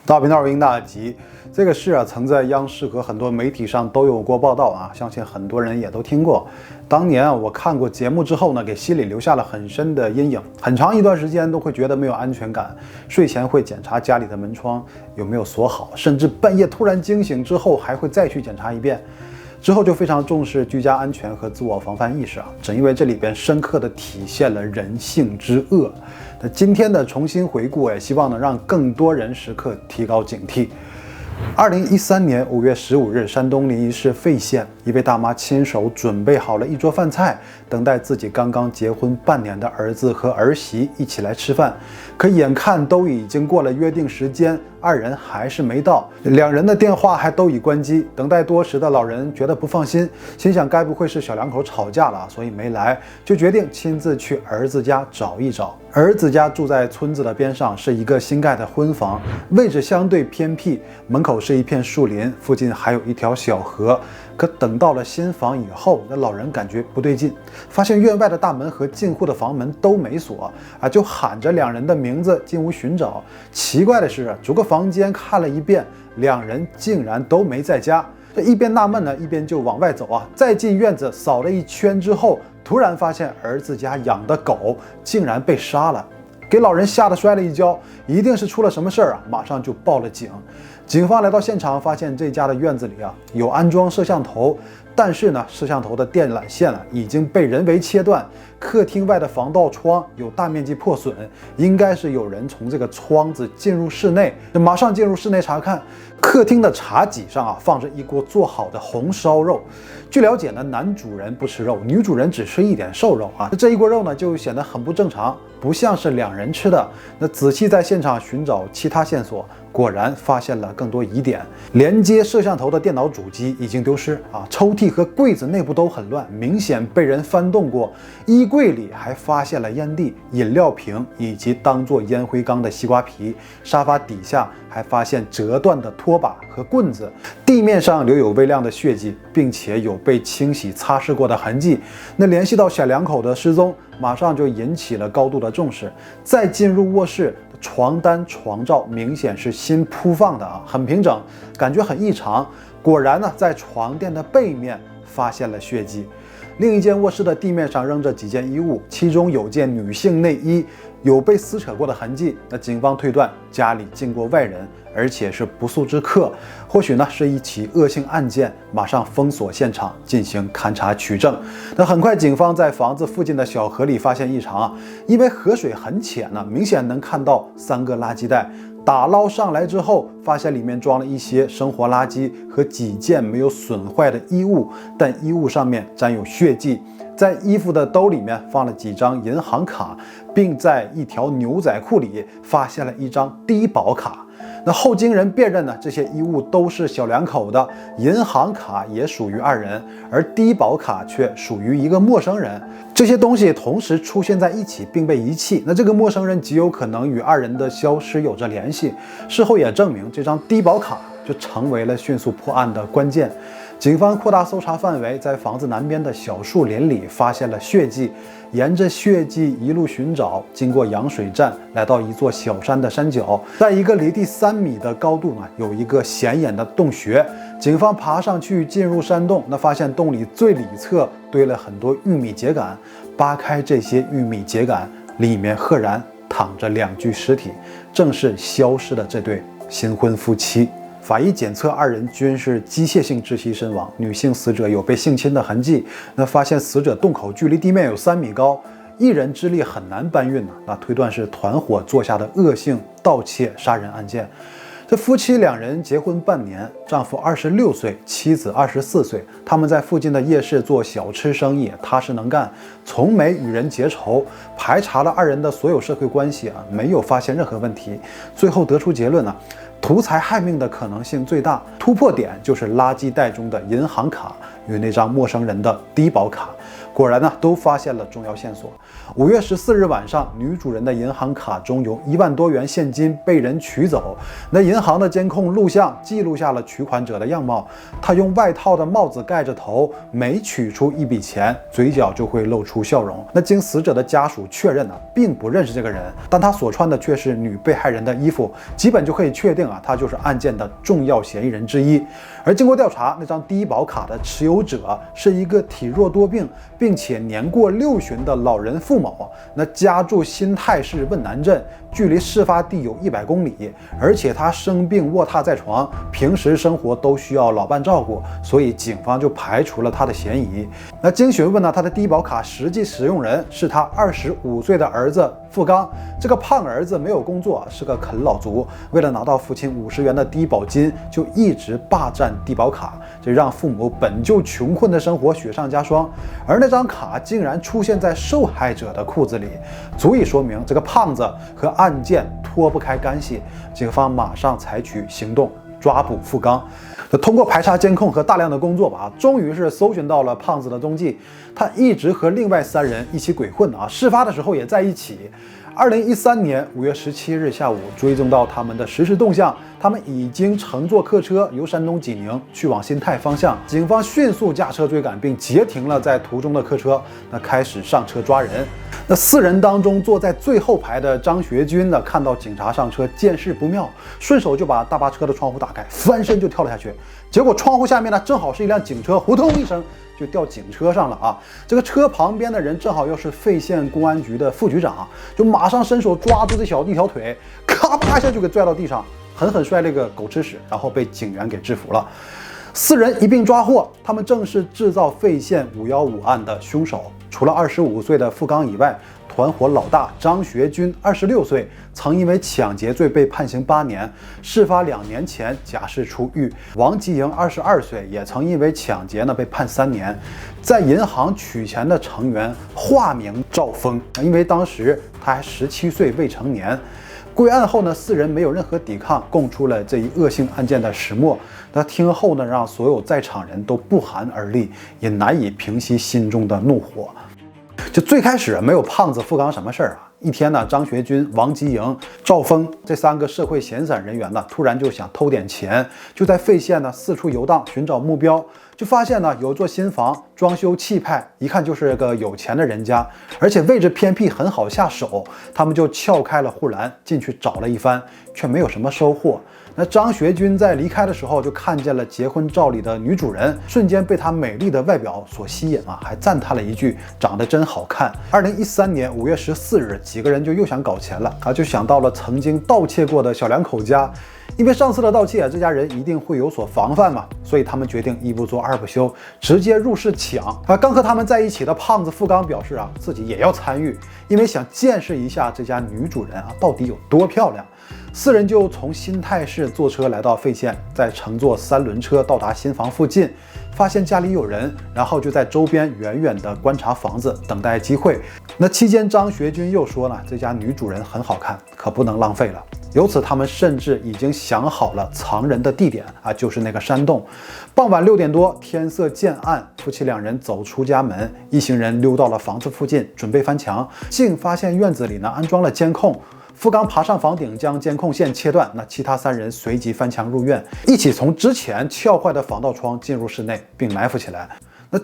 大频道云大吉，这个事曾在央视和很多媒体上都有过报道啊，相信很多人也都听过。当年我看过节目之后呢，给心里留下了很深的阴影，很长一段时间都会觉得没有安全感，睡前会检查家里的门窗有没有锁好，甚至半夜突然惊醒之后还会再去检查一遍。之后就非常重视居家安全和自我防范意识啊，正因为这里边深刻地体现了人性之恶。那今天的重新回顾，也希望能让更多人时刻提高警惕。2013年5月15日，山东临沂市费县一位大妈亲手准备好了一桌饭菜，等待自己刚刚结婚半年的儿子和儿媳一起来吃饭。可眼看都已经过了约定时间，二人还是没到，两人的电话还都已关机。等待多时的老人觉得不放心，心想该不会是小两口吵架了，所以没来，就决定亲自去儿子家找一找。儿子家住在村子的边上，是一个新盖的婚房，位置相对偏僻，门口是一片树林，附近还有一条小河。可等到了新房以后，那老人感觉不对劲，发现院外的大门和进户的房门都没锁啊，就喊着两人的名字进屋寻找。奇怪的是，逐个房间看了一遍，两人竟然都没在家。这一边纳闷呢，一边就往外走啊。再进院子扫了一圈之后，突然发现儿子家养的狗竟然被杀了，给老人吓得摔了一跤，一定是出了什么事儿啊，马上就报了警。警方来到现场，发现这家的院子里有安装摄像头，但是呢，摄像头的电缆线已经被人为切断，客厅外的防盗窗有大面积破损，应该是有人从这个窗子进入室内。马上进入室内查看，客厅的茶几上放着一锅做好的红烧肉。据了解呢，男主人不吃肉，女主人只吃一点瘦肉啊。这一锅肉呢就显得很不正常，不像是两人吃的。那仔细在现场寻找其他线索，果然发现了更多疑点。连接摄像头的电脑主机已经丢失啊，抽屉和柜子内部都很乱，明显被人翻动过。衣柜里还发现了烟蒂、饮料瓶以及当作烟灰缸的西瓜皮。沙发底下还发现折断的拖把和棍子，地面上留有微量的血迹，并且有被清洗擦拭过的痕迹。那联系到小两口的失踪，马上就引起了高度的重视。再进入卧室，床单、床罩明显是新铺放的很平整，感觉很异常。果然呢，在床垫的背面发现了血迹。另一间卧室的地面上扔着几件衣物，其中有件女性内衣有被撕扯过的痕迹。那警方推断家里进过外人，而且是不速之客，或许呢是一起恶性案件，马上封锁现场进行勘查取证。那很快警方在房子附近的小河里发现异常因为河水很浅呢，明显能看到3个垃圾袋。打捞上来之后，发现里面装了一些生活垃圾和几件没有损坏的衣物，但衣物上面沾有血迹。在衣服的兜里面放了几张银行卡，并在一条牛仔裤里发现了一张低保卡。那后经人辨认呢，这些衣物都是小两口的，银行卡也属于二人，而低保卡却属于一个陌生人。这些东西同时出现在一起并被遗弃，那这个陌生人极有可能与二人的消失有着联系。事后也证明，这张低保卡就成为了迅速破案的关键。警方扩大搜查范围，在房子南边的小树林里发现了血迹，沿着血迹一路寻找，经过羊水站，来到一座小山的山脚，在一个离地3米的高度呢，有一个显眼的洞穴。警方爬上去进入山洞，那发现洞里最里侧堆了很多玉米秸秆，扒开这些玉米秸秆，里面赫然躺着2具尸体，正是消失的这对新婚夫妻。法医检测二人均是机械性窒息身亡，女性死者有被性侵的痕迹。那发现死者洞口距离地面有3米高，一人之力很难搬运那推断是团伙做下的恶性盗窃杀人案件。这夫妻2人结婚半年，丈夫26岁，妻子24岁。他们在附近的夜市做小吃生意，踏实能干，从没与人结仇。排查了二人的所有社会关系没有发现任何问题。最后得出结论图财害命的可能性最大，突破点就是垃圾袋中的银行卡与那张陌生人的低保卡。果然呢，都发现了重要线索。5月14日晚上，女主人的银行卡中有1万多元现金被人取走。那银行的监控录像记录下了取款者的样貌，他用外套的帽子盖着头，每取出一笔钱，嘴角就会露出笑容。那经死者的家属确认并不认识这个人，但他所穿的却是女被害人的衣服，基本就可以确定他就是案件的重要嫌疑人之一。而经过调查，那张低保卡的持有者是一个体弱多病，并且年过60的老人傅某，那家住新泰市汶南镇，距离事发地有100公里，而且他生病卧榻在床，平时生活都需要老伴照顾，所以警方就排除了他的嫌疑。那经询问他的低保卡实际使用人是他25岁的儿子付刚。这个胖儿子没有工作，是个啃老族，为了拿到父亲50元的低保金，就一直霸占低保卡，这让父母本就穷困的生活雪上加霜。而那张卡竟然出现在受害者的裤子里，足以说明这个胖子和案件脱不开干系。警方马上采取行动，抓捕付刚。通过排查监控和大量的工作终于是搜寻到了胖子的踪迹。他一直和另外3人一起鬼混事发的时候也在一起。2013年5月17日下午，追踪到他们的实时动向，他们已经乘坐客车由山东济宁去往新泰方向。警方迅速驾车追赶，并截停了在途中的客车，开始上车抓人。那4人当中，坐在最后排的张学军看到警察上车，见势不妙，顺手就把大巴车的窗户打开，翻身就跳了下去。结果窗户下面正好是一辆警车，呼通一声就掉警车上了这个车旁边的人正好又是费县公安局的副局长，就马上伸手抓住这小弟一条腿，咔吧一下就给拽到地上，狠狠摔了个狗吃屎，然后被警员给制服了。4人一并抓获，他们正是制造费县515案的凶手。除了25岁的付刚以外，团伙老大张学军26岁，曾因为抢劫罪被判刑8年，事发2年前假释出狱。王吉营22岁，也曾因为抢劫被判3年。在银行取钱的成员化名赵峰，因为当时他还17岁未成年。归案后4人没有任何抵抗，供出了这一恶性案件的始末。那听后让所有在场人都不寒而栗，也难以平息心中的怒火。就最开始没有胖子付刚什么事儿一天张学军、王吉营、赵峰这3个社会闲散人员突然就想偷点钱，就在费县四处游荡寻找目标，就发现有座新房，装修气派，一看就是个有钱的人家，而且位置偏僻，很好下手。他们就撬开了护栏进去找了一番，却没有什么收获。那张学军在离开的时候就看见了结婚照里的女主人，瞬间被她美丽的外表所吸引还赞叹了一句长得真好看。2013年5月14日，几个人就又想搞钱了就想到了曾经盗窃过的小两口家。因为上次的盗窃这家人一定会有所防范嘛，所以他们决定一不做二不休，直接入室抢。刚和他们在一起的胖子付刚表示自己也要参与，因为想见识一下这家女主人到底有多漂亮。4人就从新泰市坐车来到费县，再乘坐3轮车到达新房附近，发现家里有人，然后就在周边远远地观察房子，等待机会。那期间张学军又说这家女主人很好看，可不能浪费了。由此他们甚至已经想好了藏人的地点就是那个山洞。傍晚6点多，天色渐暗，夫妻2人走出家门，一行人溜到了房子附近，准备翻墙，竟发现院子里安装了监控。付刚爬上房顶将监控线切断，其他3人随即翻墙入院，一起从之前撬坏的防盗窗进入室内并埋伏起来。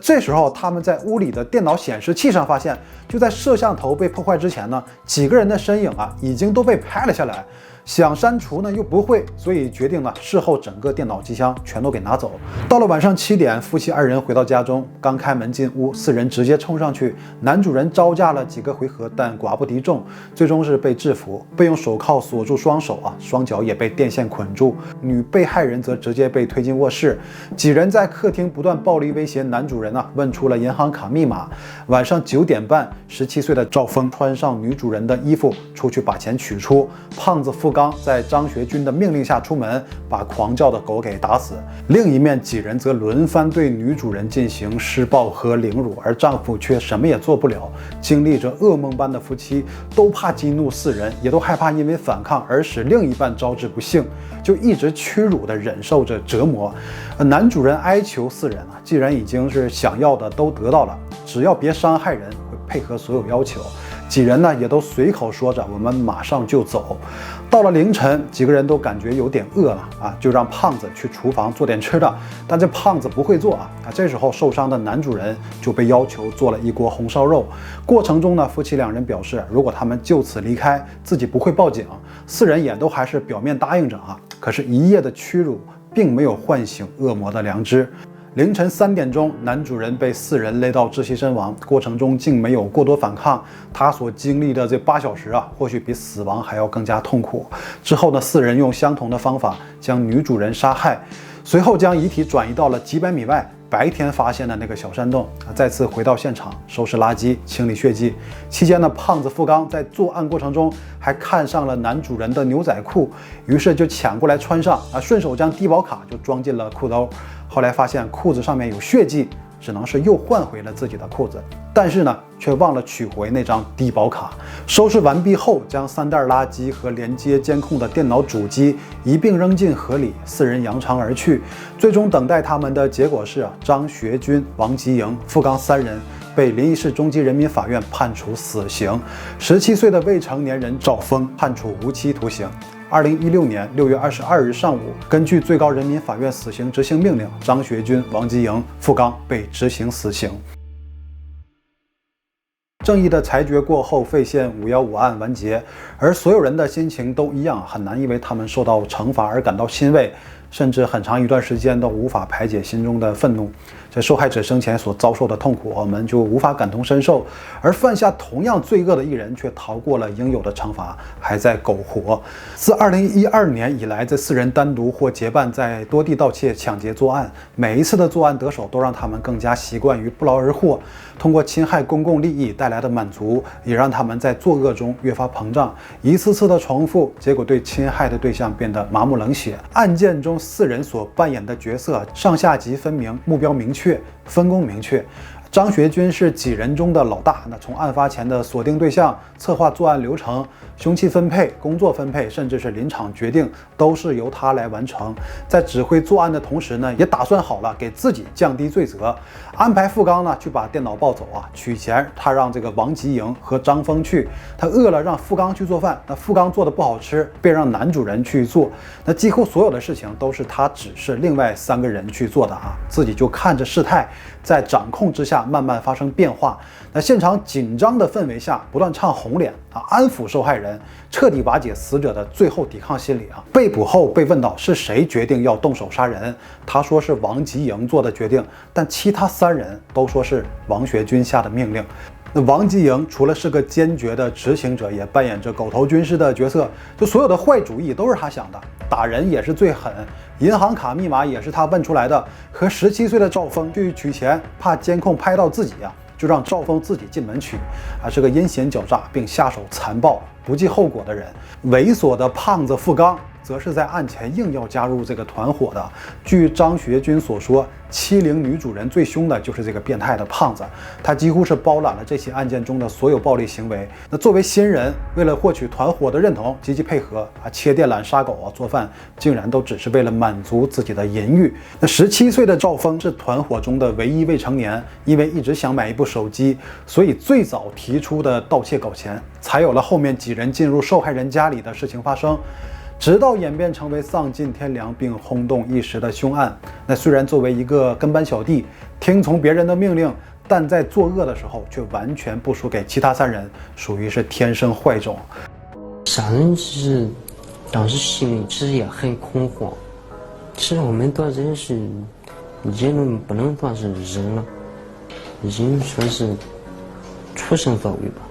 这时候他们在屋里的电脑显示器上发现，就在摄像头被破坏之前几个人的身影已经都被拍了下来。想删除又不会，所以决定事后整个电脑机箱全都给拿走。到了晚上7点，夫妻2人回到家中，刚开门进屋，4人直接冲上去。男主人招架了几个回合，但寡不敌众，最终是被制服，被用手铐锁住双手双脚也被电线捆住。女被害人则直接被推进卧室。几人在客厅不断暴力威胁男主人问出了银行卡密码。晚上9点半，17岁的赵峰穿上女主人的衣服出去把钱取出。胖子付刚刚在张学军的命令下出门，把狂叫的狗给打死。另一面，几人则轮番对女主人进行施暴和凌辱，而丈夫却什么也做不了。经历着噩梦般的夫妻，都怕激怒四人，也都害怕因为反抗而使另一半招致不幸，就一直屈辱地忍受着折磨。男主人哀求四人既然已经是想要的都得到了，只要别伤害人，会配合所有要求。几人呢也都随口说着我们马上就走。到了凌晨，几个人都感觉有点饿了就让胖子去厨房做点吃的。但这胖子不会做这时候受伤的男主人就被要求做了一锅红烧肉。过程中呢，夫妻两人表示，如果他们就此离开，自己不会报警。四人也都还是表面答应着可是一夜的屈辱并没有唤醒恶魔的良知。凌晨3点钟，男主人被四人勒到窒息身亡，过程中竟没有过多反抗。他所经历的这8小时或许比死亡还要更加痛苦。之后呢，四人用相同的方法将女主人杀害，随后将遗体转移到了几百米外白天发现的那个小山洞，再次回到现场收拾垃圾、清理血迹。期间呢，胖子付刚在作案过程中还看上了男主人的牛仔裤，于是就抢过来穿上顺手将低保卡就装进了裤兜。后来发现裤子上面有血迹，只能是又换回了自己的裤子，但是呢，却忘了取回那张低保卡。收拾完毕后，将3袋垃圾和连接监控的电脑主机一并扔进河里，四人扬长而去。最终等待他们的结果是张学军、王吉营、付刚3人被临沂市中级人民法院判处死刑，17岁的未成年人赵峰判处无期徒刑。2016年6月22日上午，根据最高人民法院死刑执行命令，张学军、王吉营、付刚被执行死刑。正义的裁决过后，费县515案完结，而所有人的心情都一样，很难因为他们受到惩罚而感到欣慰，甚至很长一段时间都无法排解心中的愤怒。这受害者生前所遭受的痛苦，我们就无法感同身受，而犯下同样罪恶的一人却逃过了应有的惩罚，还在苟活。自2012年以来，这4人单独或结伴在多地盗窃、抢劫作案，每一次的作案得手都让他们更加习惯于不劳而获。通过侵害公共利益带来的满足，也让他们在作恶中越发膨胀，一次次的重复，结果对侵害的对象变得麻木冷血。案件中4人所扮演的角色上下级分明，目标明确，分工明确。张学军是几人中的老大，从案发前的锁定对象、策划作案流程、凶器分配、工作分配，甚至是临场决定，都是由他来完成。在指挥作案的同时呢，也打算好了给自己降低罪责，安排付刚呢去把电脑抱走取钱他让这个王吉营和张峰去，他饿了让付刚去做饭，那付刚做的不好吃，便让男主人去做。那几乎所有的事情都是他指示另外3个人去做的自己就看着事态在掌控之下慢慢发生变化。那现场紧张的氛围下，不断唱红脸安抚受害人，彻底瓦解死者的最后抵抗心理被捕后被问到是谁决定要动手杀人，他说是王吉营做的决定，但其他3人都说是王学军下的命令。那王吉营除了是个坚决的执行者，也扮演着狗头军师的角色，就所有的坏主意都是他想的，打人也是最狠，银行卡密码也是他问出来的，和17岁的赵峰去取钱，怕监控拍到自己就让赵峰自己进门取，是个阴险狡诈并下手残暴、不计后果的人。猥琐的胖子付刚则是在案前硬要加入这个团伙的。据张学军所说，欺凌女主人最凶的就是这个变态的胖子，他几乎是包揽了这起案件中的所有暴力行为。那作为新人，为了获取团伙的认同，积极配合切电缆、杀狗做饭，竟然都只是为了满足自己的淫欲。那17岁的赵峰是团伙中的唯一未成年，因为一直想买一部手机，所以最早提出的盗窃搞钱，才有了后面几人进入受害人家里的事情发生。直到演变成为丧尽天良并轰动一时的凶案。那虽然作为一个跟班小弟，听从别人的命令，但在作恶的时候却完全不输给其他3人，属于是天生坏种。杀人其实当时心里其实也很恐慌。其实我们到人是人不能算是人了，已经算是畜生作为吧。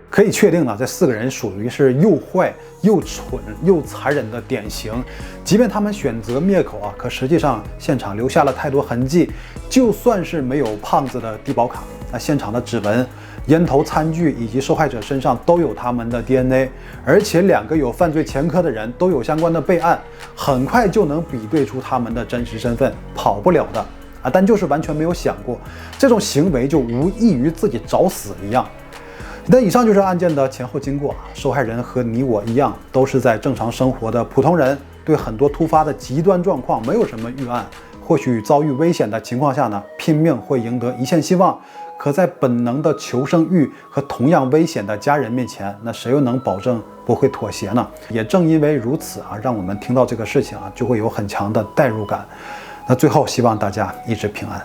可以确定这4个人属于是又坏又蠢又残忍的典型。即便他们选择灭口可实际上现场留下了太多痕迹。就算是没有胖子的低保卡，那现场的指纹、烟头餐具以及受害者身上都有他们的 DNA， 而且2个有犯罪前科的人都有相关的备案，很快就能比对出他们的真实身份，跑不了的啊！但就是完全没有想过，这种行为就无异于自己找死一样。那以上就是案件的前后经过，受害人和你我一样，都是在正常生活的普通人，对很多突发的极端状况没有什么预案，或许遭遇危险的情况下呢，拼命会赢得一线希望，可在本能的求生欲和同样危险的家人面前，那谁又能保证不会妥协呢？也正因为如此啊，让我们听到这个事情啊，就会有很强的代入感。那最后希望大家一直平安。